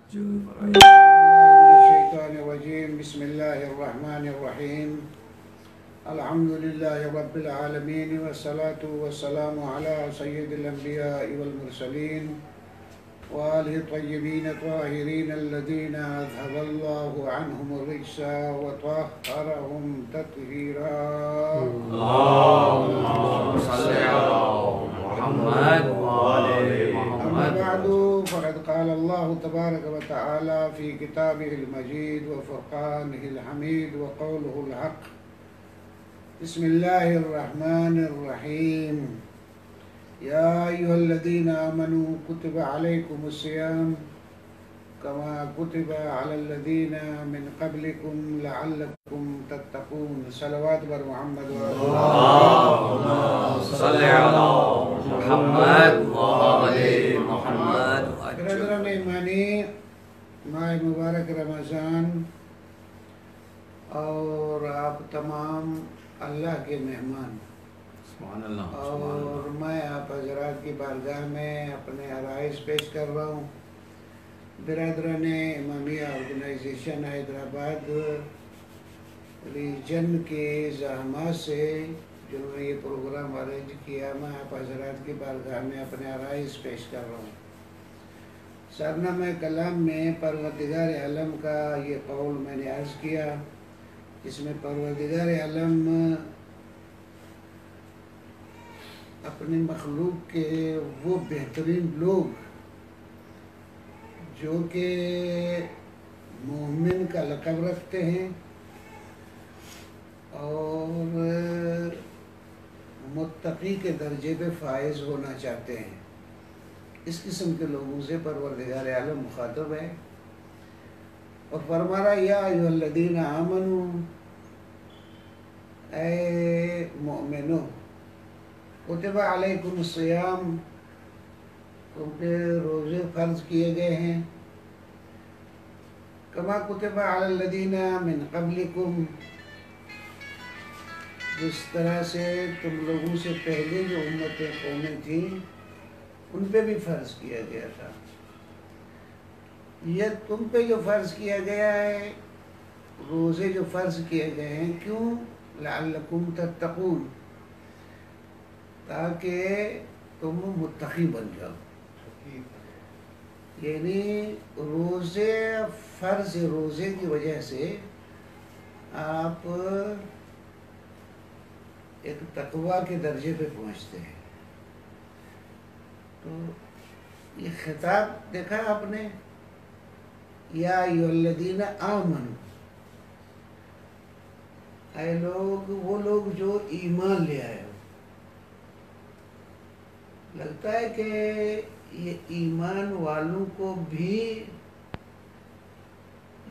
الشيطان الرجيم بسم الله الرحمن الرحيم الحمد لله رب العالمين والصلاة والسلام على سيد الأنبياء والمرسلين وآله الطيبين الطاهرين الذين أذهب الله عنهم الرجس وطهرهم تطهيرا اللهم صل على محمد وآل أما محمد. بعد فقد قال الله تبارك وتعالى في كتابه المجيد وفرقانه الحميد وقوله الحق بسم الله الرحمن الرحيم يا أيها الذين آمنوا كتب عليكم الصيام كما كتب على الذين من قبلكم لعلكم تتقون صلوات بر محمد اللهم صل على محمد وآل محمد. برادران ایمانی ماہ مبارک رمضان اور آپ تمام اللہ کے مہمان سبحان اللہ. اور میں آپ حضرات کی بارگاہ میں اپنے عرائض پیش کر رہا ہوں. برادران امامیہ آرگنائزیشن حیدرآباد ریجن کے زحمات سے جنہوں نے یہ پروگرام ارینج کیا، میں آپ حضرات کی بارگاہ میں اپنے عرائض پیش کر رہا ہوں. سرنامہ کلام میں پروردگار عالم کا یہ قول میں نے عرض کیا، جس میں پروردگار عالم اپنی مخلوق کے وہ بہترین لوگ جو کہ مومن کا لقب رکھتے ہیں اور متقی کے درجے پہ فائز ہونا چاہتے ہیں، اس قسم کے لوگوں سے پروردگار عالم مخاطب ہے اور فرما رہا یا ایھا الذین آمنو، اے مؤمنو، کتب علیکم الصیام، تم پہ روزے فرض کیے گئے ہیں، کما کتب علی الذین من قبلکم، جس طرح سے تم لوگوں سے پہلے جو امتیں قومیں تھیں ان پہ بھی فرض کیا گیا تھا. یہ تم پہ جو فرض کیا گیا ہے، روزے جو فرض کیے گئے ہیں، کیوں؟ لعلکم تتقون، تاکہ تم متقی بن جاؤ. یعنی روزے فرض روزے کی وجہ سے آپ ایک تقویٰ کے درجے پہ پہنچتے ہیں. تو یہ خطاب دیکھا آپ نے، یا ایھا الذین آمنو، اے لوگ، وہ لوگ جو ایمان لے آئے ہو. لگتا ہے کہ یہ ایمان والوں کو بھی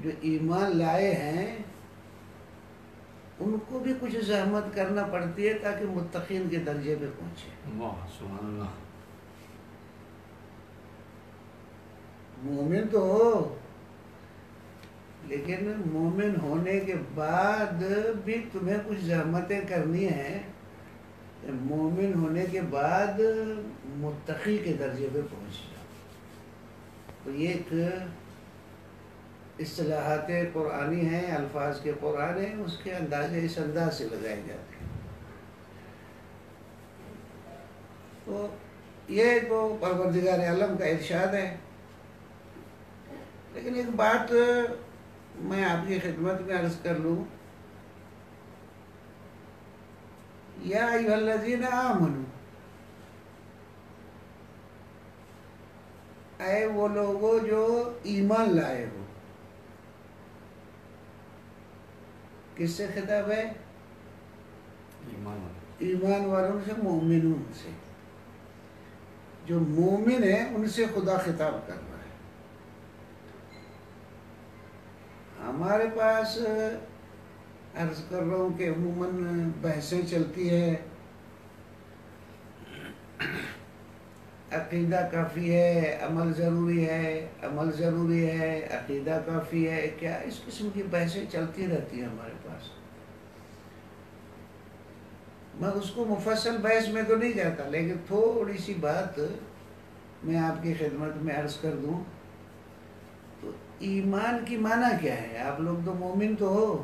جو ایمان لائے ہیں ان کو بھی کچھ زحمت کرنا پڑتی ہے تاکہ متقین کے درجے پہ پہنچے. واہ سبحان اللہ. مومن تو ہو، لیکن مومن ہونے کے بعد بھی تمہیں کچھ زحمتیں کرنی ہیں. مومن ہونے کے بعد متقی کے درجے پہ پہنچ جاؤ. تو یہ ایک اصطلاحات قرآنی ہیں، الفاظ کے قرآن ہیں، اس کے اندازے اس انداز سے لگائے جاتے ہیں. تو یہ تو پروردگار عالم کا ارشاد ہے. لیکن ایک بات میں آپ کی خدمت میں عرض کر لوں، یا ایھا الذین آمنو، اے وہ لوگوں جو ایمان لائے ہو. کس سے خطاب ہے؟ ایمان والوں سے، مومنوں سے. جو مومن ہیں ان سے خدا خطاب کر رہا ہے. ہمارے پاس عرض کر رہا ہوں کہ عموماً بحثیں چلتی ہے، عقیدہ کافی ہے، عمل ضروری ہے، عمل ضروری ہے، عقیدہ کافی ہے کیا، اس قسم کی بحثیں چلتی رہتی ہیں ہمارے پاس. میں اس کو مفصل بحث میں تو نہیں جاتا، لیکن تھوڑی سی بات میں آپ کی خدمت میں عرض کر دوں. تو ایمان کی معنی کیا ہے؟ آپ لوگ تو مومن تو ہو،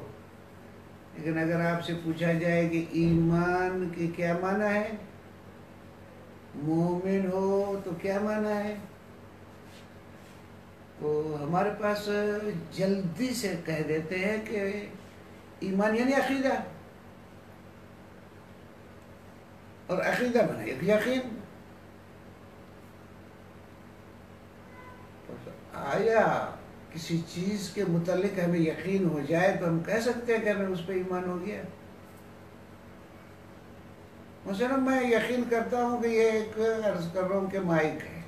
لیکن اگر آپ سے پوچھا جائے کہ ایمان کی کیا معنی ہے، مومن ہو تو کیا معنی ہے، تو ہمارے پاس جلدی سے کہہ دیتے ہیں کہ ایمان یعنی عقیدہ، اور عقیدہ بنا ایک یقین۔ آیا کسی چیز کے متعلق ہمیں یقین ہو جائے تو ہم کہہ سکتے ہیں کہ ہمیں اس پہ ایمان ہو گیا؟ مثلا میں یقین کرتا ہوں کہ یہ ایک عرض کر رہا ہوں کہ مائک ہے،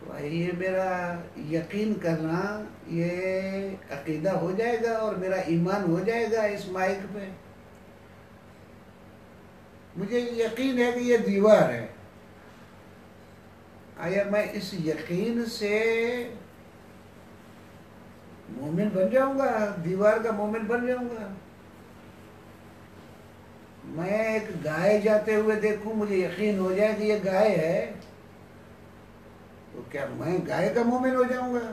تو یہ میرا یقین کرنا یہ عقیدہ ہو جائے گا اور میرا ایمان ہو جائے گا اس مائک پہ۔ مجھے یقین ہے کہ یہ دیوار ہے، آیا میں اس یقین سے مومن بن جاؤں گا، دیوار کا مومن بن جاؤں گا؟ میں ایک گائے جاتے ہوئے دیکھوں، مجھے یقین ہو جائے کہ یہ گائے ہے، تو کیا میں گائے کا مومن ہو جاؤں گا؟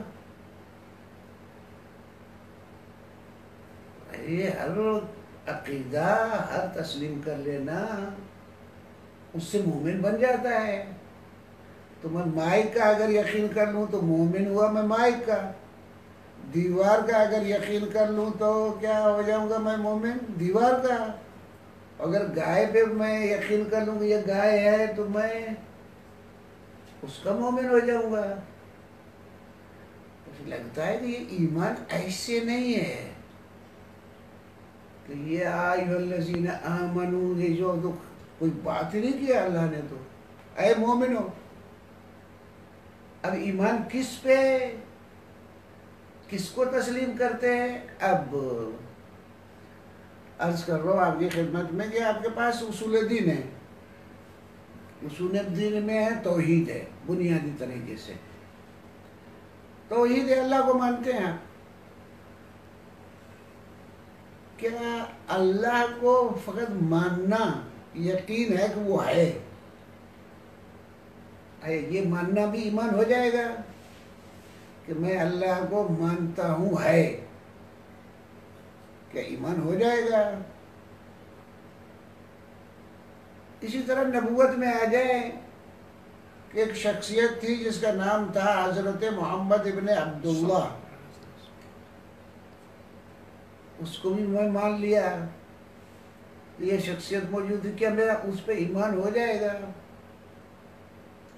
یہ ہر عقیدہ، ہر تسلیم کر لینا اس سے مومن بن جاتا ہے۔ تو میں مائک کا اگر یقین کر لوں تو مومن ہوا میں مائک کا، دیوار کا اگر یقین کر لوں تو کیا ہو جاؤں گا میں مومن دیوار کا، اگر گائے پہ میں یقین کر لوں کہ یہ گائے ہے تو میں اس کا مومن ہو جاؤں گا۔ مجھے لگتا ہے کہ یہ ایمان ایسے نہیں ہے کہ یہ ایھا الذین آمنوا، یہ جو کوئی بات ہی نہیں کیا اللہ نے، تو اے مومنو۔ اب ایمان کس پہ، کس کو تسلیم کرتے ہیں؟ اب عرض کر رہا ہوں آپ کی خدمت میں کہ آپ کے پاس اصول دین ہے، اصول دین میں ہے توحید ہے، بنیادی طریقے سے توحید ہے، اللہ کو مانتے ہیں آپ۔ کیا اللہ کو فقط ماننا یقین ہے کہ وہ ہے؟ یہ ماننا بھی ایمان ہو جائے گا کہ میں اللہ کو مانتا ہوں ہے؟ کیا ایمان ہو جائے گا؟ اسی طرح نبوت میں آ جائے کہ ایک شخصیت تھی جس کا نام تھا حضرت محمد ابن عبداللہ، اس کو بھی میں مان لیا، یہ شخصیت موجود تھی، کیا میرا اس پہ ایمان ہو جائے گا؟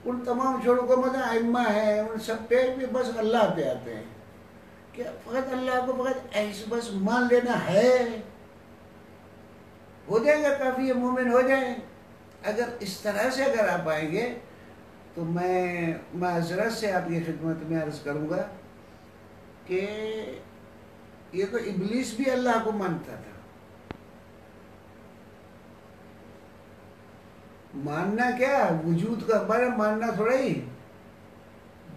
ان تمام چھوڑوں کو مطلب ائمہ ہیں، ان سب پہ بھی بس اللہ پہ آتے ہیں، کیا فقط اللہ کو فقط ایسے بس مان لینا ہے؟ ہو جائے گا کافی، یہ مومن ہو جائے؟ اگر اس طرح سے اگر آپ آئیں گے تو میں معذرت سے آپ کی خدمت میں عرض کروں گا کہ یہ تو ابلیس بھی اللہ کو مانتا تھا۔ ماننا کیا، وجود کا بارے ماننا تھوڑا ہی،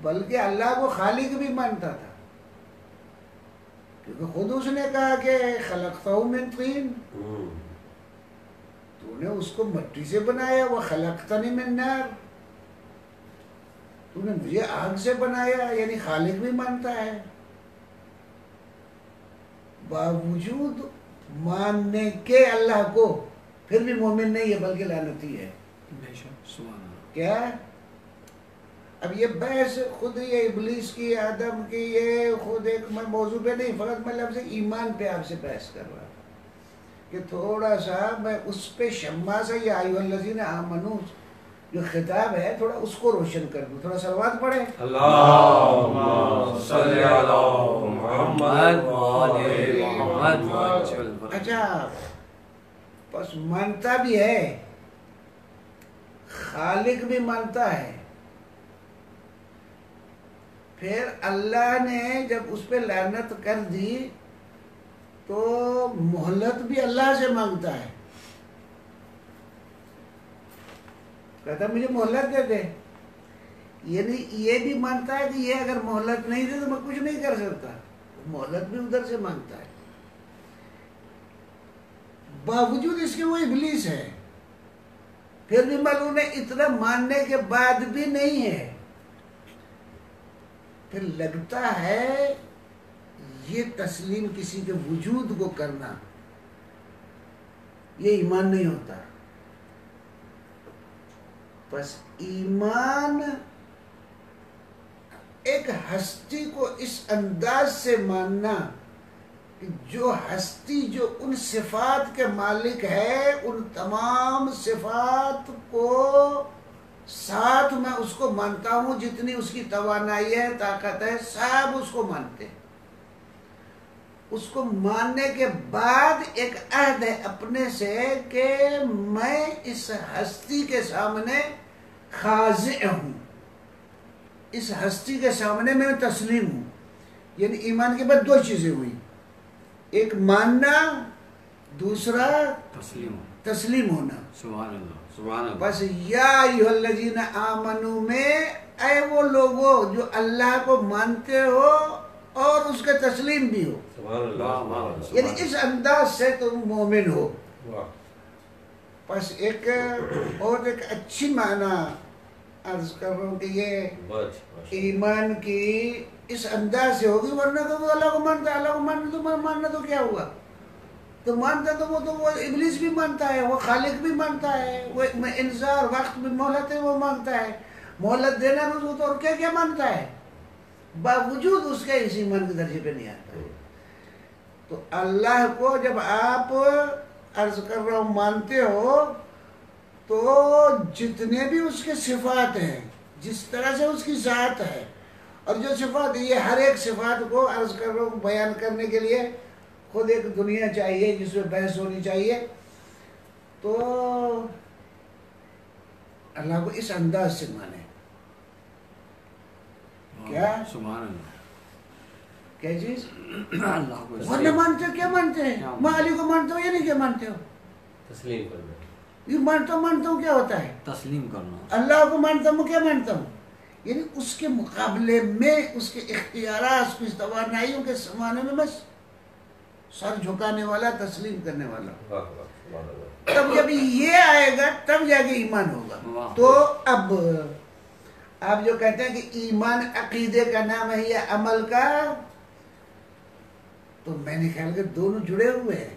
بلکہ اللہ کو خالق بھی مانتا تھا، کیونکہ خود اس نے کہا کہ خلقتہ من طین، تو نے اس کو مٹی سے بنایا، وہ خلقتنی من نار، تو نے مجھے آگ سے بنایا، یعنی خالق بھی مانتا ہے۔ باوجود ماننے کے اللہ کو پھر بھی مومن نہیں ہے بلکہ لعنتی ہے۔ کیا؟ اب یہ بحث خود یہ ابلیس کی، آدم کی، یہ خود ایک میں موضوع پہ نہیں، فقط میں لفظ ایمان پہ آپ سے بحث کر رہا ہوں کہ تھوڑا سا میں اس پہ شمع سے یا ایھا الذین آمنوا جو خطاب ہے تھوڑا اس کو روشن کر دوں۔ تھوڑا صلوات پڑھیں۔ اللہم صلی علی محمد وآل محمد۔ اچھا، بس مانتا بھی ہے، خالق بھی مانتا ہے، پھر اللہ نے جب اس پہ لعنت کر دی تو مہلت بھی اللہ سے مانگتا ہے، کہتا مجھے مہلت دے دے، یعنی یہ بھی مانتا ہے کہ یہ اگر مہلت نہیں دے تو میں کچھ نہیں کر سکتا، مہلت بھی ادھر سے مانگتا ہے، باوجود اس کے وہ ابلیس ہے، پھر بھی معلوم ہے اتنا ماننے کے بعد بھی نہیں ہے، پھر لگتا ہے یہ تسلیم کسی کے وجود کو کرنا یہ ایمان نہیں ہوتا. بس ایمان ایک ہستی کو اس انداز سے ماننا کہ جو ہستی جو ان صفات کے مالک ہے، ان تمام صفات کو ساتھ میں اس کو مانتا ہوں، جتنی اس کی توانائی ہے، طاقت ہے، سب اس کو مانتے ہیں. اس کو ماننے کے بعد ایک عہد ہے اپنے سے کہ میں اس ہستی کے سامنے خاضع ہوں، اس ہستی کے سامنے میں تسلیم ہوں. یعنی ایمان کے بعد دو چیزیں ہوئی، ایک ماننا، دوسرا تسلیم ہونا. سبحان اللہ سبحان اللہ. بس یا ایھا الذین آمنوا میں اے وہ لوگوں جو اللہ کو مانتے ہو اور اس کے تسلیم بھی ہو. سبحان اللہ. یعنی اس انداز سے تم مومن ہو. بس ایک بہت ایک اچھی معنی عرض کر رہا ہوں کہ یہ ایمان کی اس انداز سے ہوگی. ورنہ تو اللہ کو مانتا ہے، اللہ کو ماننا تو ماننا تو کیا ہوا؟ تو مانتا تو وہ ابلیس بھی مانتا ہے، وہ خالق بھی مانتا ہے، وہ انذار وقت بھی مہلت ہے وہ مانتا ہے، مہلت دینا تو اور کیا کیا مانتا ہے، باوجود اس کے اس ایمان کے درجے پہ نہیں آتا ہے. تو اللہ کو جب آپ عرض کر رہا ہوں مانتے ہو تو جتنے بھی اس کے صفات ہیں، جس طرح سے اس کی ذات ہے، اور جو صفات یہ ہر ایک صفات کو عرض کر رہا ہوں بیان کرنے کے لیے خود ایک دنیا چاہیے جس میں بحث ہونی چاہیے. تو اللہ کو اس انداز سے مانے. کیا سبحان اللہ. کیا چیز اللہ کو ورنہ مانتے ہو؟ کیا مانتے ہیں؟ میں علی کو مانتا ہوں یا نہیں کیا مانتے ہو؟ تسلیم کرنا. یہ مانتا ہوں کیا ہوتا ہے؟ تسلیم کرنا. اللہ کو مانتا ہوں کیا مانتا ہوں؟ یعنی اس کے مقابلے میں اس کے اختیارات، اس کی توانائیوں کے سامنے میں بس سر جھکانے والا، تسلیم کرنے والا. تب جب یہ آئے گا تب جا کے ایمان ہوگا. تو اب آپ جو کہتے ہیں کہ ایمان عقیدے کا نام ہے یا عمل کا، تو میں نے خیال کہ دونوں جڑے ہوئے ہیں.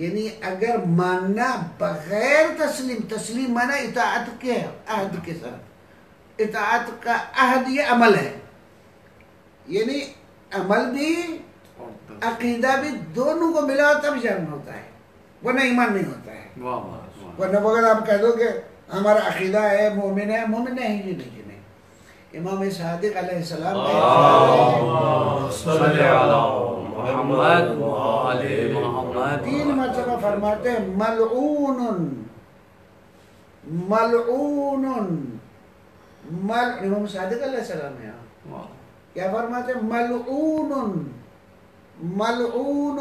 یعنی اگر ماننا بغیر تسلیم مانا اطاعت کے عہد کے ساتھ، اطاعت کا عہد یہ عمل ہے. یعنی عمل بھی عقیدہ بھی دونوں کو ملا تب جان ہوتا ہے، ورنہ ایمان نہیں ہوتا ہے. ورنہ اگر آپ کہہ دو کہ ہمارا عقیدہ ہے، مومن ہے، مومن نہیں جی نہیں. امام صادق علیہ السلام تین مرتبہ فرماتے ہیں ملعون ملعون امام صادق علیہ السلام ہے کیا فرماتے ہیں؟ ملعون ملعون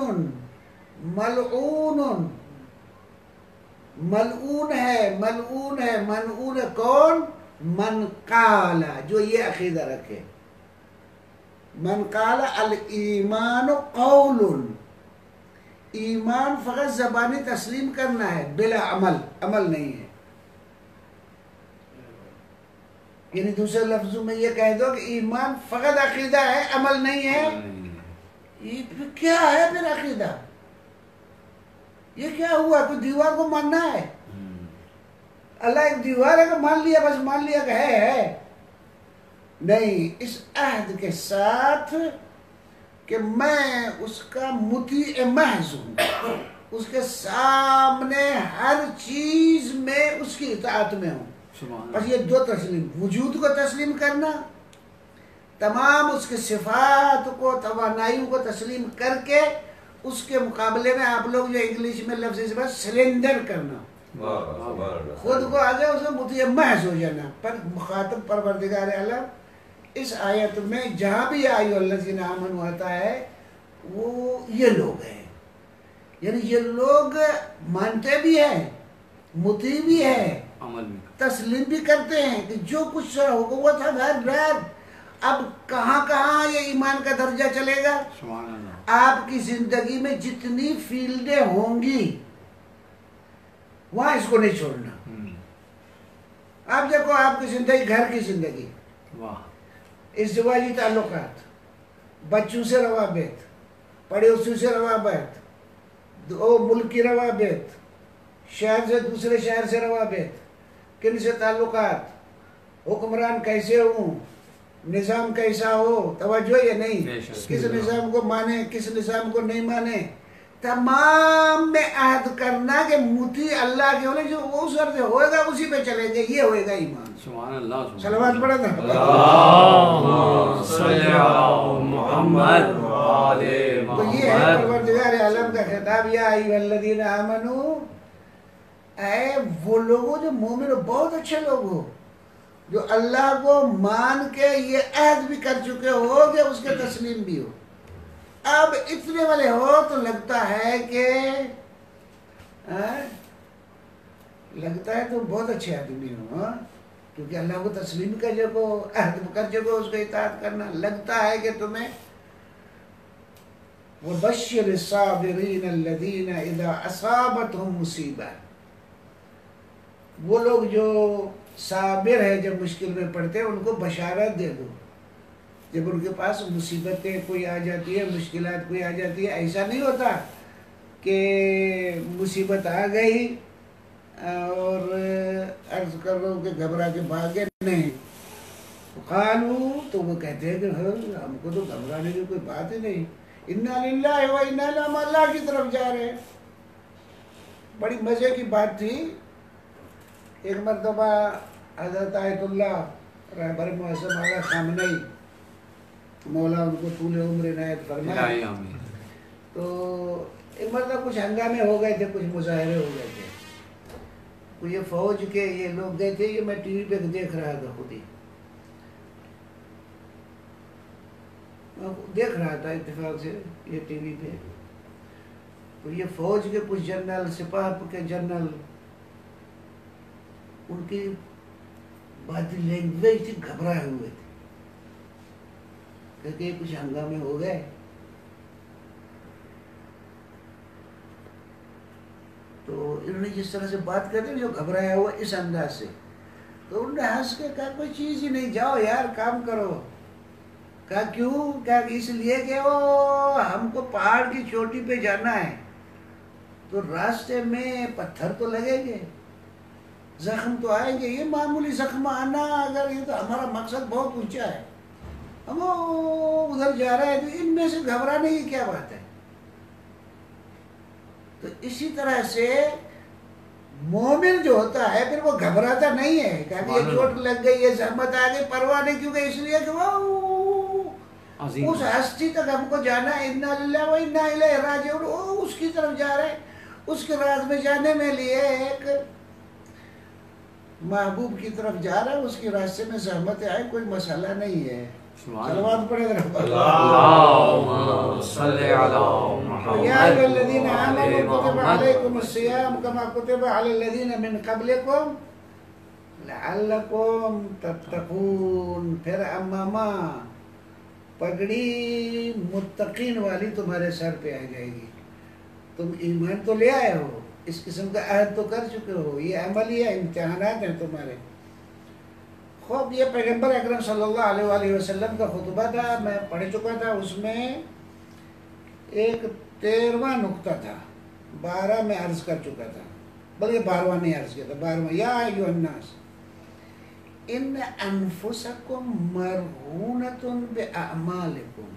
ملعون. ملعون ہے، ملعون ہے، ملعون ہے کون؟ من قال، جو یہ عقیدہ رکھے. من قال الایمان قول، ایمان فقط زبانی تسلیم کرنا ہے بلا عمل نہیں ہے. یعنی دوسرے لفظوں میں یہ کہہ دو کہ ایمان فقط عقیدہ ہے، عمل نہیں ہے. یہ کیا ہے پھر عقیدہ؟ یہ کیا ہوا؟ کوئی دیوار کو ماننا ہے؟ اللہ ایک دیوار ہے کہ مان لیا، بس مان لیا کہ ہے نہیں. اس عہد کے ساتھ کہ میں اس کا مطیع محض ہوں، اس کے سامنے ہر چیز میں اس کی اطاعت میں ہوں. بس یہ دو تسلیم، وجود کو تسلیم کرنا، تمام اس کے صفات کو، توانائیوں کو تسلیم کر کے اس کے مقابلے میں آپ لوگ جو انگلش میں لفظ اس بات سرنڈر کرنا، خود کو آگے اسے مطیع محض ہو جانا. پر مخاطب پروردگار عالم اس آیت میں جہاں بھی آئیو الذین آمنوا آتا ہے وہ یہ لوگ ہیں. یعنی یہ لوگ مانتے بھی ہیں، مطیع بھی ہیں، تسلیم بھی کرتے ہیں کہ جو کچھ ہوا تھا غیر. اب کہاں کہاں یہ ایمان کا درجہ چلے گا؟ آپ کی زندگی میں جتنی فیلڈیں ہوں گی وہاں اس کو نہیں چھوڑنا. آپ دیکھو آپ کی زندگی، گھر کی زندگی، ازدواجی تعلقات، بچوں سے روابط، پڑوسیوں سے روابط، دو ملک کی روابط، شہر سے دوسرے شہر سے روابط، کن سے تعلقات، حکمران کیسے ہوں، نظام کیسا ہو، توجہ یا نہیں، کس نظام کو مانے کس نظام کو نہیں مانے، تمام میں عہد کرنا کہ مطیع اللہ کے ہونے جو وہ سر سے ہوئے گا اسی پہ چلیں گے، یہ ہوئے گا ایمان۔ سبحان اللہ، صلوات پڑھا تھا اللہم صلی علی محمد وآل تو یہ ہے محمد۔ پروردگار عالم کا خطاب، یا ایھا الذین آمنو، اے وہ لوگوں جو مومن ہو، بہت اچھے لوگ ہو، جو اللہ کو مان کے یہ عہد بھی کر چکے ہو کہ اس کے تسلیم بھی ہو، اب اتنے والے ہو تو لگتا ہے کہ لگتا ہے تم بہت اچھے آدمی ہو، کیونکہ اللہ کو تسلیم کر چکو، عہد کر چکو اس کو اطاعت کرنا، لگتا ہے کہ تمہیں وَبَشِّرِ الصَّابِرِينَ الَّذِينَ إِذَا أَصَابَتْهُمْ مُصِیبَةٌ، وہ لوگ جو صابر ہے جب مشکل میں پڑتے ہیں ان کو بشارت دے دو، جب ان کے پاس مصیبتیں کوئی آ جاتی ہے، مشکلات کوئی آ جاتی ہے، ایسا نہیں ہوتا کہ مصیبت آ گئی اور عرض کر رہا ہوں کہ گھبرا کے بھاگے، نہیں، قالوا تو وہ کہتے ہیں کہ ہم کو تو گھبرانے کی کوئی بات ہی نہیں، انا للہ و انا الیہ، ہم اللہ کی طرف جا رہے ہیں۔ بڑی مزے کی بات تھی، ایک مرتبہ حضرت آیت اللہ رہبر معظم اعلیٰ خامنئی، مولا ان کو طول عمر عنایت فرمائے، تو ایک مرتبہ کچھ ہنگامے ہو گئے تھے، کچھ مظاہرے ہو گئے تھے، تو یہ فوج کے یہ لوگ گئے تھے، یہ میں ٹی وی پہ دیکھ رہا تھا، خود ہی دیکھ رہا تھا اتفاق سے یہ ٹی وی پہ، تو یہ فوج کے کچھ جنرل، سپاہ کے جنرل، ان کی باڈی لینگویج تھی، گھبرائے ہوئے تھے، کیونکہ کچھ ہنگامے ہو گئے، تو انہوں نے جس طرح سے بات کرتے جو گھبرایا ہوا اس انداز سے، تو انہوں نے ہنس کے کہا کوئی چیز ہی نہیں، جاؤ یار کام کرو۔ کہا کیوں؟ کہا اس لیے کہ وہ ہم کو پہاڑ کی چوٹی پہ جانا ہے، تو راستے میں پتھر تو لگیں گے، زخم تو آئیں گے، یہ معمولی زخم آنا اگر یہ تو ہمارا مقصد بہت اونچا ہے، ہم ادھر جا رہے ہیں، تو ان میں سے گھبرانے کی کیا بات ہے؟ تو اسی طرح سے مومن جو ہوتا ہے پھر وہ گھبراتا نہیں ہے کہ یہ چوٹ لگ گئی، یہ زحمت آ گئی، پرواہ نہیں، کیونکہ اس لیے کہ وہ اس ہستی تک ہم کو جانا ہے، انا للہ و انا الیہ راجعون، وہ اس کی طرف جا رہے ہیں، اس کے راز میں جانے میں لیے ایک محبوب کی طرف جا رہا ہے، اس کے راستے میں زحمت آئے کوئی مسئلہ نہیں ہے۔ صلوات پڑھے اللہم صلی علی محمد یا ایھا الذین آمنوا کتب علیکم الصیام کما کتب علی الذین من قبلکم لعلکم تتقون۔ پھر اماما پگڑی متقین والی تمہارے سر پہ آ جائے گی، تم ایمان تو لے آئے ہو، اس قسم کا عہد تو کر چکے ہو، یہ عملی ہے، امتحانات ہیں تمہارے۔ خوب یہ پیغمبر اکرم صلی اللہ علیہ وآلہ وسلم کا خطبہ تھا، میں پڑھ چکا تھا، اس میں ایک 13واں نقطہ تھا، 12 میں عرض کر چکا تھا، بلکہ 12واں نہیں عرض کیا تھا، 12واں، یا ایھا الناس ان انفسکم مرہونۃ باعمالکم۔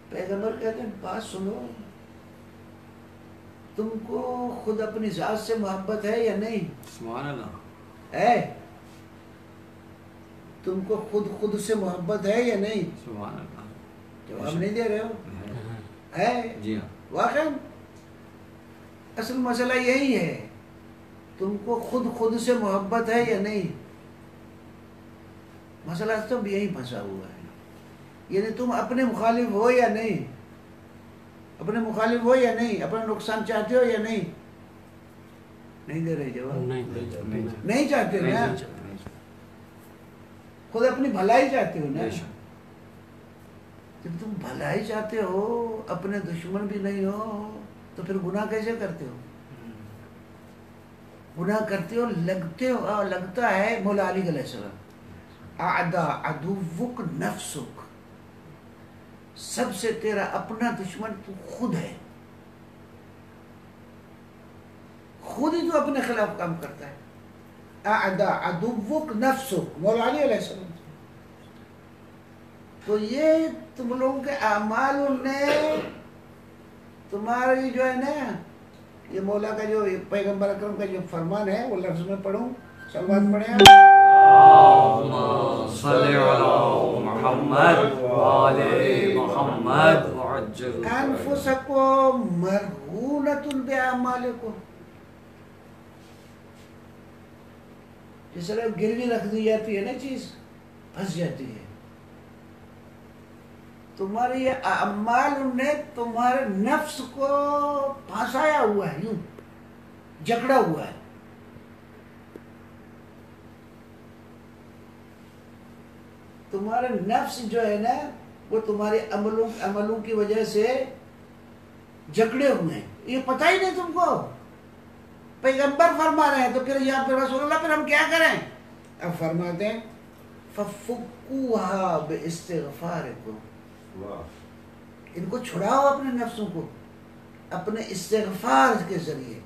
پیغمبر کہتے ہیں بات سنو، تم کو خود اپنی ذات سے محبت ہے یا نہیں؟ سبحان اللہ ہے؟ تم کو خود سے محبت ہے یا نہیں؟ سبحان اللہ، جواب نہیں دے رہے ہو، ہے؟ جی ہاں، واقعا اصل مسئلہ یہی ہے، تم کو خود سے محبت ہے یا نہیں؟ مسئلہ تو یہی پھنسا ہوا ہے، یعنی تم اپنے مخالف ہو یا نہیں، اپنے مخالف ہو یا نہیں، اپنا نقصان چاہتے ہو یا نہیں؟ نہیں دے رہے جواب، نہیں چاہتے نا، خود اپنی بھلائی چاہتے ہو نا، جب تم بھلائی چاہتے ہو، اپنے دشمن بھی نہیں ہو، تو پھر گناہ کیسے کرتے ہو؟ گناہ کرتے ہو لگتا ہے مولا علی علیہ السلام اعدا عدوک نفسک، سب سے تیرا اپنا دشمن تو خود ہے، خود ہی تو اپنے خلاف کام کرتا ہے۔ اعدا عدوک نفسک، مولا علی علیہ السلام۔ تو یہ تم لوگوں کے اعمال نے تمہاری جو ہے نا، یہ مولا کا جو پیغمبر اکرم کا جو فرمان ہے وہ لفظ میں پڑھوں، سلوات پڑھیں۔ اللهم صل على محمد وآل محمد وعجل انفسکم مرہونۃ باعمالکم، جس طرح گروی رکھ دی جاتی ہے نا چیز، پھنس جاتی ہے، تمہارے یہ اعمال نے تمہارے نفس کو پھنسایا ہوا ہے، یوں جکڑا ہوا ہے۔ تمہارے نفس جو ہے نا وہ تمہارے عملوں کی وجہ سے جکڑے ہوئے ہیں، یہ پتہ ہی نہیں تم کو، پیغمبر فرما رہے ہیں، تو پھر یہاں پہ رسول اللہ، پھر ہم کیا کریں؟ اب فرماتے ہیں فَفُكُّوهَا بِإِسْتِغْفَارِكُمْ، ان کو چھڑاؤ اپنے نفسوں کو اپنے استغفار کے ذریعے،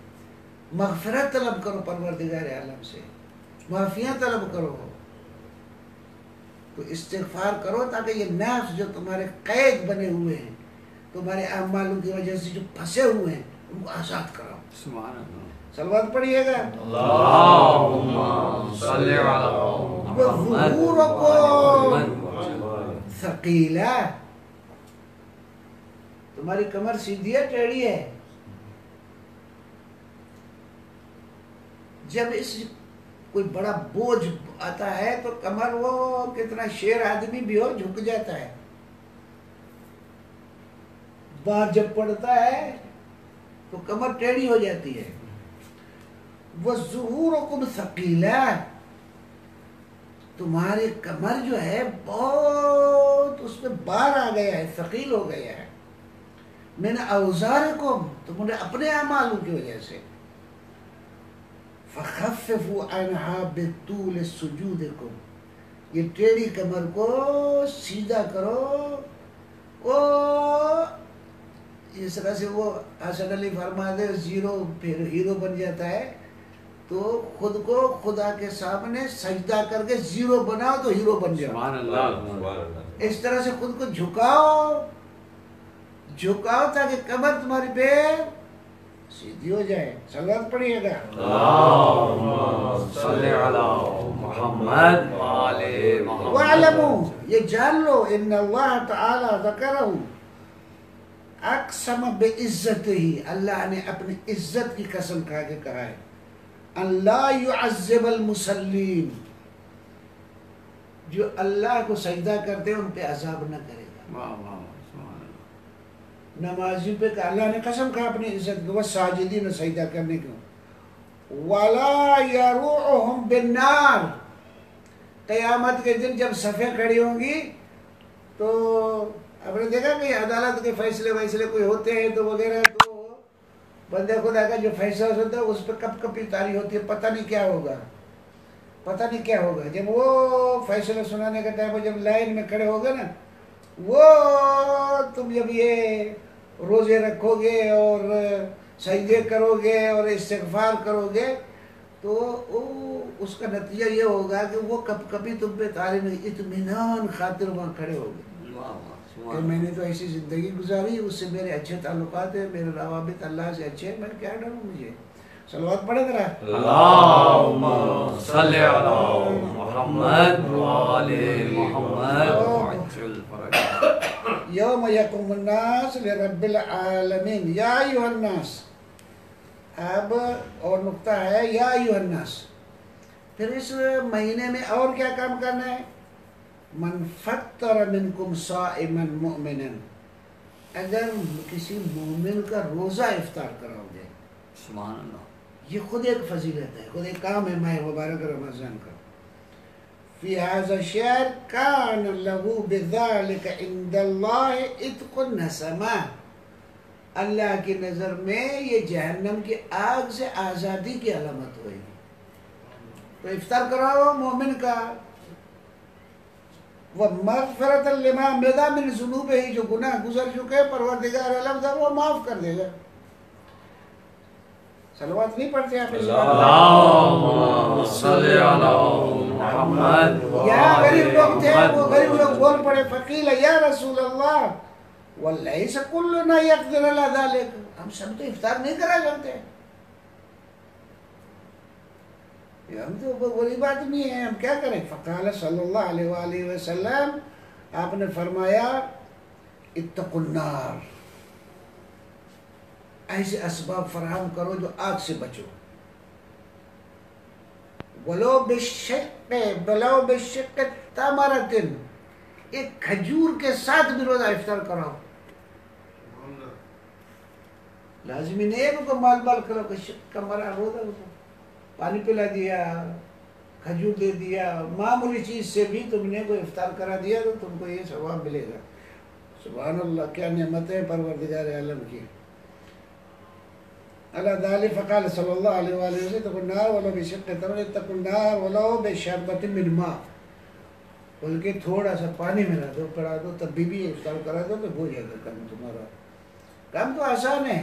مغفرت طلب کرو پروردگار عالم سے، معافیاں طلب کرو، تو استغفار کرو تاکہ یہ نفس جو تمہارے قید بنے ہوئے ہیں، تمہارے اعمالوں کی وجہ سے جو پھنسے ہوئے ہیں، ان کو آزاد کرو۔ سبحان اللہ۔ صلوات پڑھیے گا۔ اللهم صل على محمد وظہورکم ثقیلا، تمہاری کمر سیدھی ہے ٹیڑھی ہے، جب اس کوئی بڑا بوجھ آتا ہے تو کمر، وہ کتنا شیر آدمی بھی ہو جھک جاتا ہے، بار جب پڑتا ہے تو کمر ٹیڑھی ہو جاتی ہے۔ وَظُهُورُكُمْ ثَقِيلًا، تمہاری کمر جو ہے بہت اس پہ بار آ گیا ہے، ثقیل ہو گیا ہے، مِنْ أَوْزَارِكُمْ، تمہارے اپنے اعمالوں کی وجہ سے، فَخَفِّفُوا عَنْهَا بِطُولِ سُجُودِكُمْ، یہ ٹیڑھی کمر کو سیدھا کرو، وہ اس طرح سے وہ حسن علی فرما دے زیرو پھر ہیرو بن جاتا ہے، تو خود کو خدا کے سامنے سجدہ کر کے زیرو بناؤ تو ہیرو بن جاؤ۔ سبحان اللہ۔ اس طرح سے خود کو جھکاؤ تاکہ کمر تمہاری پہ سیدھی ہو جائے۔ صلوات پڑھیے گا۔ اللهم صل على محمد وآل محمد۔ وَاعْلَمُوا، یہ جان لو، ان اللہ تعالی ذکرہ، اقسم بعزتہ، اللہ نے اپنی عزت کی قسم کھا کے کہا ہے، اللہ يعذب المصلین، جو اللہ کو سجدہ کرتے ہیں ان پہ عذاب نہ کرے گا۔ واہ واہ، سبحان اللہ۔ نمازی پہ کہ اللہ نے قسم کھا اپنی عزت کو، ساجدین سجدہ کرنے کو، وَلَا يَرُوعُهُمْ بِالنَّارِ، قیامت کے دن جب صفیں کھڑی ہوں گی تو آپ نے دیکھا کہ عدالت کے فیصلے کوئی ہوتے ہیں تو وغیرہ، تو بندے خدا کا جو فیصلہ ہوتا ہے اس پہ کپ کپی تاری ہوتی ہے، پتہ نہیں کیا ہوگا، جب وہ فیصلہ سنانے کا ٹائم ہو، جب لائن میں کھڑے ہوگے نا، وہ تم جب یہ روزے رکھو گے اور سجدے کرو گے اور استغفار کرو گے تو اس کا نتیجہ یہ ہوگا کہ وہ کب کبھی تم پہ تاری نہیں، اطمینان خاطر وہاں کھڑے ہو گے کہ میں نے تو ایسی زندگی گزاری، اس سے میرے اچھے تعلقات ہیں، میرے روابط اللہ سے اچھے ہیں، میں کیا ڈروں مجھے۔ صلوات پڑھے ذرا۔ اللهم صل على محمد وآل محمد وعجل فرجهم۔ یوم یقوم الناس لرب العالمین، یا ایھا الناس، اب اور نقطہ ہے یا ایھا الناس، پھر اس مہینے میں اور کیا کام کرنا ہے؟ من فطر منکم صائما مؤمنا، اگر کسی مومن کا روزہ افطار کراؤ گے، سبحان اللہ، یہ خود ایک فضیلت ہے، خود ایک کام ہے ماہ مبارک رمضان کا۔ فی ھذا الشہر کان لہ بذلک عند اللہ عتق النسمہ، اللہ کی نظر میں یہ جہنم کی آگ سے آزادی کی علامت ہوئے گی۔ تو افطار کراؤ مومن کا، وَمَغْفِرَةً لِمَا مِدَى مِنْ ذُنُوبِهِ، جو گناہ گزر چکے پروردگار عالم تھا وہ معاف کر دے گا۔ صلوات نہیں پڑھتے آپ؟ اللہم صلی علی محمد یہاں غریب لوگ تھے، وہ غریب لوگ بول پڑے، فقیل یا رسول اللہ وَلَيْسَ كُلُّنَا يَقْدِرُ عَلَى ذَلِكَ، ہم سب تو افطار نہیں کرا سکتے، ہم تو بڑی بات نہیں ہے، ہم کیا کریں؟ فقال صلی اللہ علیہ وآلہ وسلم، آپ نے فرمایا اتقوا النار، ایسے اسباب فراہم کرو جو آگ سے بچو، ولو بشق تمرۃ، ایک کھجور کے ساتھ بھی روزہ افطار کراؤ، لازمی نہیں ہے کہ مال مال کرو کہ شق کا مرا روزہ پانی پلا دیا، کھجور دے دیا، معمولی چیز سے بھی تم نے کوئی افطار کرا دیا تو تم کو یہ ثواب ملے گا۔ سبحان اللہ، کیا نعمت ہے پروردگار عالم کی۔ اللہ تعالی فقال صلی اللہ علیہ وآلہ وسلم اتقوا النار ولو بشق تمرۃ، اتقوا النار ولو بشربۃ من ماء، بلکہ تھوڑا سا پانی ملا دو، پڑا دو، تب بھی افطار کرا دو تو ہو جائے گا کام تمہارا۔ کام تو آسان ہے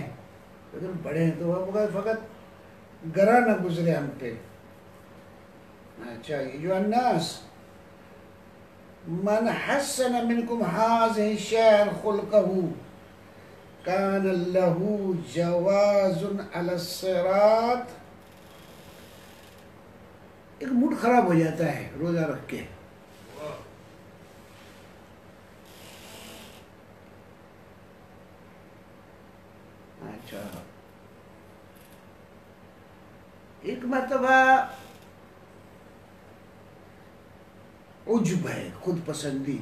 لیکن بڑے ہیں تو فقط گرا نہ گزرے ہم پہ۔ اچھا، ایھا الناس من حسن منکم ھذہ الشعر خلقہ کان لہ جواز علی الصراط، ایک موڈ خراب ہو جاتا ہے روزہ رکھ کے، اچھا ایک مرتبہ عجب ہے، خود پسندی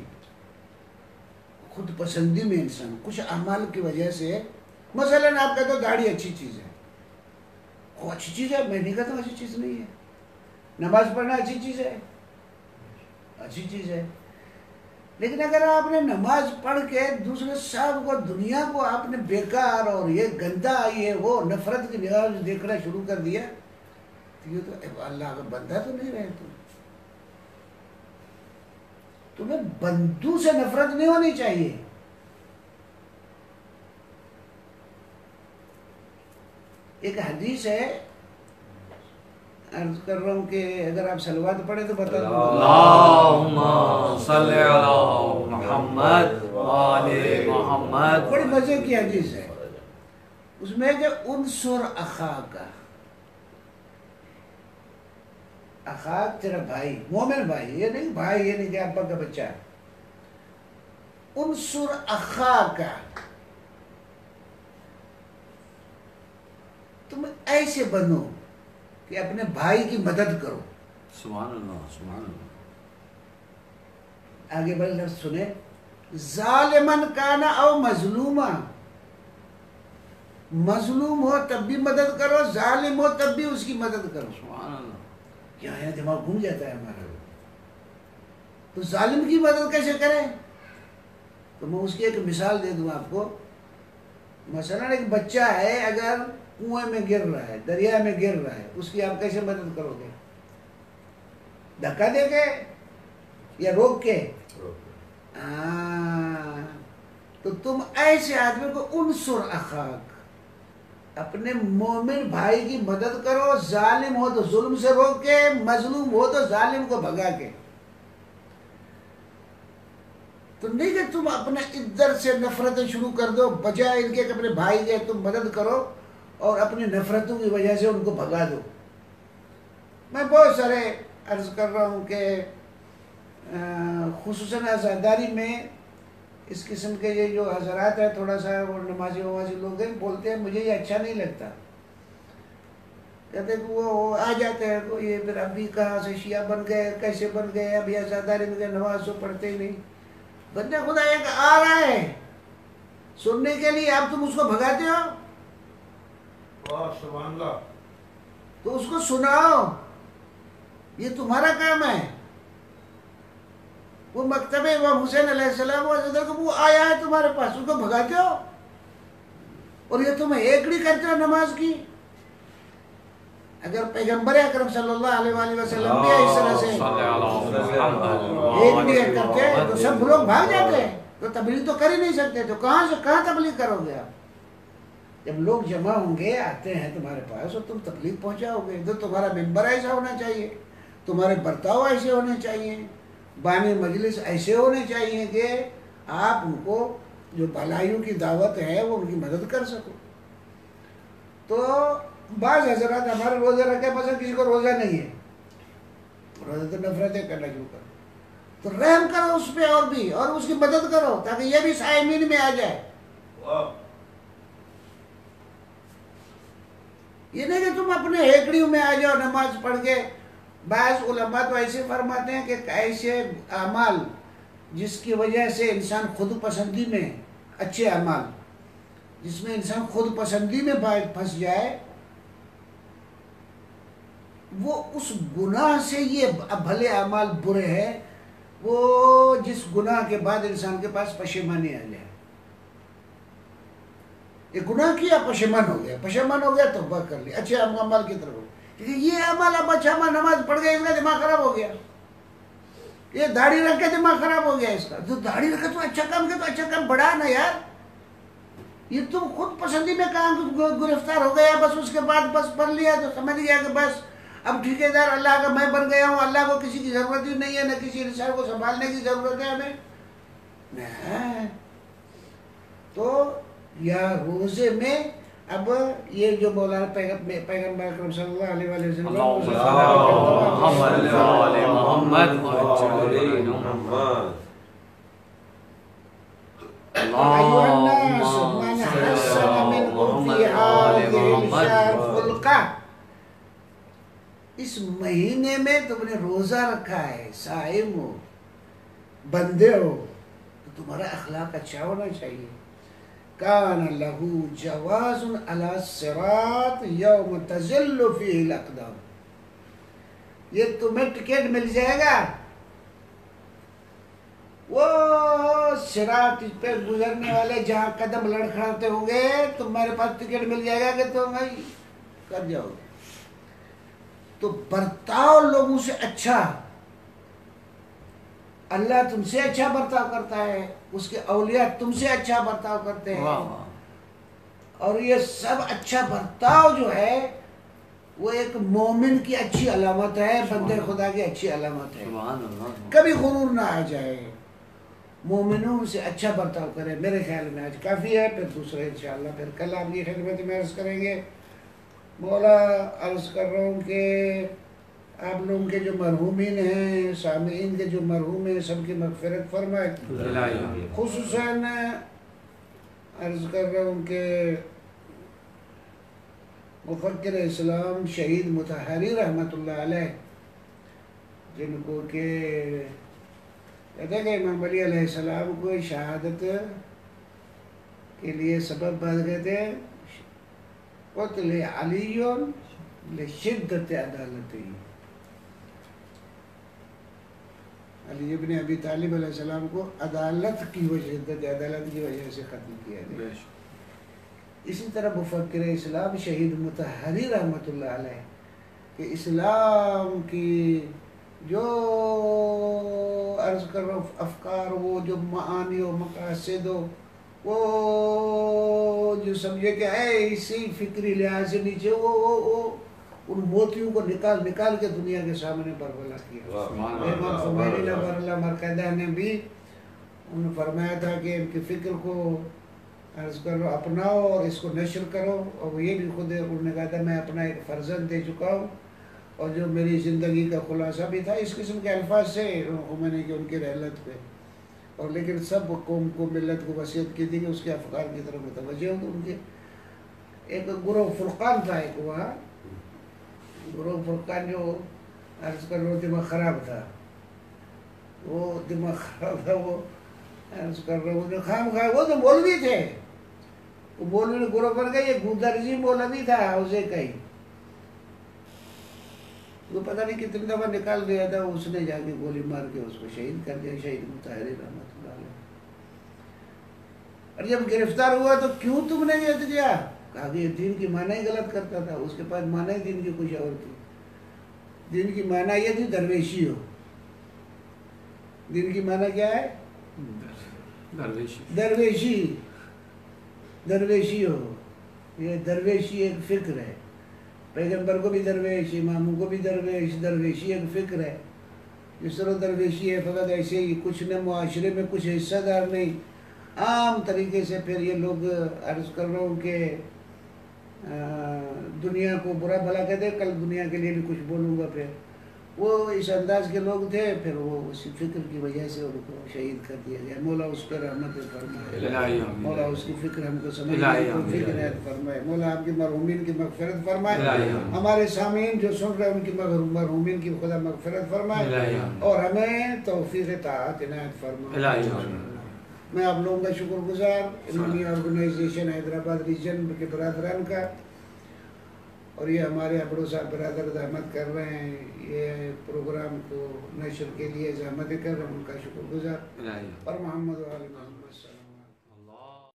میں انسان کچھ اعمال کی وجہ سے، مثلا آپ کہتے ہو داڑھی اچھی چیز ہے، وہ اچھی چیز ہے، میں نہیں کہتا اچھی چیز نہیں ہے، نماز پڑھنا اچھی چیز ہے، اچھی چیز ہے، لیکن اگر آپ نے نماز پڑھ کے دوسرے صاحب کو، دنیا کو آپ نے بیکار اور یہ گندا، یہ وہ نفرت کی نگاہ سے دیکھنا شروع کر دیا تو یہ تو اللہ کا بندہ تو نہیں رہے تمہیں بندوں سے نفرت نہیں ہونی چاہیے۔ ایک حدیث ہے، عرض کر رہا ہوں کہ اگر آپ صلوات پڑھیں تو بتا دوں، اللہم صلی علی محمد وآل محمد۔ بڑی مزے کی حدیث ہے، اس میں کہ انصر اخاک، اخاک تیرا بھائی، مومن بھائی، یہ نہیں بھائی، یہ نہیں کہ ابا کا بچہ، انصر اخاک، تم ایسے بنو کہ اپنے بھائی کی مدد کرو۔ سبحان اللہ، سبحان اللہ۔ آگے بڑھ لفظ سنے، ظالمن کانا او مظلوما، مظلوم ہو تب بھی مدد کرو، ظالم ہو تب بھی اس کی مدد کرو۔ سبحان اللہ۔ کیا ہے، دماغ گھوم جاتا ہے ہمارا۔ تو ظالم کی مدد کیسے کریں؟ تو میں اس کی ایک مثال دے دوں آپ کو۔ مثلا ایک بچہ ہے، اگر کنویں میں گر رہا ہے، دریا میں گر رہا ہے، اس کی آپ کیسے مدد کرو گے؟ دھکا دے کے یا روک کے؟ تو تم ایسے آدمی کو انصر اخاک، اپنے مومن بھائی کی مدد کرو، ظالم ہو تو ظلم سے روک کے، مظلوم ہو تو ظالم کو بھگا کے۔ تو نہیں کہ تم اپنے ادھر سے نفرتیں شروع کر دو، بجائے ان کے کہ اپنے بھائی کے تم مدد کرو اور اپنی نفرتوں کی وجہ سے ان کو بھگا دو۔ میں بہت سارے عرض کر رہا ہوں کہ خصوصاً عزاداری میں اس قسم کے یہ جو حضرات ہیں، تھوڑا سا وہ نمازی ومازی لوگ ہیں، بولتے ہیں مجھے یہ اچھا نہیں لگتا، کہتے کہ وہ آ جاتے ہیں تو یہ پھر ابھی کہاں سے شیعہ بن گئے، کیسے بن گئے، ابھی عزاداری میں نماز تو پڑھتے ہی نہیں۔ بندہ خدا ایک آ رہا ہے سننے کے لیے، اب تم اس کو بھگاتے ہو؟ سبحان اللہ۔ تو اس کو سناؤ، یہ تمہارا کام ہے۔ وہ مکتب امام حسین علیہ السلام وہ آیا ہے تمہارے پاس، اس کو بھگاتے ہو؟ اور یہ تم ہیکڑی کرتے ہو نماز کی. اگر پیغمبر اکرم صلی اللہ علیہ وآلہ وسلم بھی اس طرح سے ہیکڑی کرتے تو سب لوگ بھاگ جاتے ہیں. تو تبلیغ تو کر ہی نہیں سکتے. تو کہاں سے کہاں تبلیغ کرو گے آپ؟ جب لوگ جمع ہوں گے آتے ہیں تمہارے پاس اور تم تبلیغ پہنچاؤ گے تو تمہارا ممبر ایسا ہونا چاہیے, تمہارے برتاؤ ایسے ہونے چاہیے, بانی مجلس ایسے ہونے چاہیے کہ آپ ان کو جو بھلائیوں کی دعوت ہے وہ ان کی مدد کر سکو. تو بعض حضرات ہمارے روزے رکھے پسند کسی کو روزہ نہیں ہے, روزہ تو نفرتیں کرنا شروع کرو. تو رحم کرو اس پہ اور بھی, اور اس کی مدد کرو تاکہ یہ بھی صائمین میں آ جائے. یہ نہیں کہ تم اپنے ہیکڑیوں میں آ جاؤ نماز پڑھ کے. بعض علماء تو ایسے فرماتے ہیں کہ ایسے اعمال جس کی وجہ سے انسان خود پسندی میں, اچھے اعمال جس میں انسان خود پسندی میں پھنس جائے, وہ اس گناہ سے یہ بھلے اعمال برے ہیں, وہ جس گناہ کے بعد انسان کے پاس پشیمانی آ جائے. یہ گناہ کیا پشیمان ہو گیا توبہ کر لی, اچھے اعمال کی طرف. کیونکہ یہ عمل اب اچھا عمل نماز پڑھ گیا اس کا دماغ خراب ہو گیا, یہ داڑھی رکھ کے دماغ خراب ہو گیا اس کا. تو داڑھی رکھے تو اچھا کام کیا, تو اچھا کام بڑھا نا یار. یہ تم خود پسندی میں کام گرفتار ہو گیا, بس اس کے بعد بس پڑھ لیا تو سمجھ گیا کہ بس اب ٹھیکیدار اللہ کا میں بن گیا ہوں, اللہ کو کسی کی ضرورت ہی نہیں ہے, نہ کسی انسان کو سنبھالنے کی ضرورت ہے ہمیں. تو یا روزے میں اب یہ جو مولانا پیغمبر اکرم صلی اللہ علیہ وسلم اس مہینے میں تم نے روزہ رکھا ہے, صائم ہو, بندے ہو, تو تمہارا اخلاق اچھا ہونا چاہیے. کان لہو جواز علی الصراط یوم تزل فیہ الاقدام. یہ تمہیں ٹکٹ مل جائے گا وہ صراط پہ گزرنے والے جہاں قدم لڑکھڑاتے ہوں گے, تمہارے پاس ٹکٹ مل جائے گا کہ تم کر جاؤ گے. تو برتاؤ لوگوں سے اچھا, اللہ تم سے اچھا برتاؤ کرتا ہے, اس کے اولیاء تم سے اچھا برتاؤ کرتے ہیں. اور یہ سب اچھا برتاؤ جو ہے وہ ایک مومن کی اچھی علامت ہے, بندے خدا کی اچھی علامت ہے. کبھی غرور نہ آ جائے, مومنوں سے اچھا برتاؤ کرے. میرے خیال میں آج کافی ہے, پھر دوسرے انشاءاللہ پھر کل آپ کی خدمت میں عرض کریں گے. مولا عرض کر رہا ہوں کہ آپ لوگوں کے جو مرحومین ہیں, سامعین کے جو مرحوم ہیں, سب کی مغفرت فرمائے. خصوصاً عرض کر رہا ہوں کہ مفکر اسلام شہید مطہری رحمۃ اللہ علیہ, جن کو کہ کہتے ہیں کہ امام علی علیہ السلام کو شہادت کے لیے سبب بن گئے تھے. قتل علی لشدت عدالتی, علی ابن ابی طالب علیہ السلام کو عدالت کی وجہ سے قتل کیا گیا. اسی طرح مفکر اسلام شہید مطہری رحمۃ اللہ علیہ کہ اسلام کی جو عرض کر رہا ہوں افکار, وہ جو معانی و مقاصد ہو, وہ جو سمجھے کہ اسی فکری لحاظ سے نیچے وہ ان موتیوں کو نکال کے دنیا کے سامنے بربلا کیا. امام خمینی نور اللہ مرقدہ نے بھی انہوں نے فرمایا تھا کہ ان کی فکر کو عرض کرو اپناؤ اور اس کو نشر کرو. اور وہ یہ بھی خود انہوں نے کہا تھا میں اپنا ایک فرزند دے چکا ہوں, اور جو میری زندگی کا خلاصہ بھی تھا اس قسم کے الفاظ سے خمینی کی ان کی رحلت پہ. اور لیکن سب قوم کو ملت کو وصیت کی تھی کہ اس کے افکار کی طرف متوجہ ہوں. ان کے ایک گروہ فرقان تھا, ایک وہاں گروہ فرقان جو عرض کر رہا ہوں دماغ خراب تھا, وہ دماغ خراب تھا, وہ عرض کر رہا ہوں خام خواہ, وہ تو مولوی تھے, وہ مولوی نے گروہ بن گئے. یہ گودرزی مولوی تھا حوضے کا ہی, وہ پتہ نہیں کتنی دفعہ نکال دیا تھا, اس نے جا کے گولی مار کے اس کو شہید کر دیا. شہید مطہری رحمۃ اللہ علیہ. اور جب گرفتار ہوا تو کیوں تم نے یہ کیا؟ کہا کہ یہ دین کی معنی ہی غلط کرتا تھا، اس کے پاس معنی دین کی کچھ اور تھی۔ دین کی معنی یہ تھی درویشی ہو۔ دین کی معنی کیا ہے؟ درویشی، درویشی ہو۔ یہ درویشی ایک فکر ہے، پیغمبر کو بھی درویش، اماموں کو بھی درویش، درویشی ایک فکر ہے۔ جس طرح درویشی ہے فقط ایسے ہی کچھ نہ معاشرے میں کچھ حصہ دار نہیں، عام طریقے سے۔ پھر یہ لوگ عرض کر رہا ہوں کہ دنیا کو برا بھلا کہتے، کل دنیا کے لیے بھی کچھ بولوں گا، پھر وہ اس انداز کے لوگ تھے، پھر وہ اسی فکر کی وجہ سے ان کو شہید کر دیا گیا۔ مولا اس پر رحمت فرمائے، مولا اس کی فکر ہم کو سمجھنے کی فکر فرمائے، مولا آپ کی مرحومین کی مغفرت فرمائے، ہمارے سامعین جو سن رہے ہیں ان کی مرحومین کی خدا مغفرت فرمائے، اور ہمیں توفیق طاعت عنایت فرمائے۔ میں آپ لوگوں کا شکر گزار امامیہ آرگنائزیشن حیدرآباد ریجن کے برادران کا، اور یہ ہمارے ابڑو صاحب برادر زحمت کر رہے ہیں یہ پروگرام کو نشر کے لیے زحمتیں کر رہے ہیں، ان کا شکر گزار، اور محمد و آل محمد صلی اللہ علیہ وسلم۔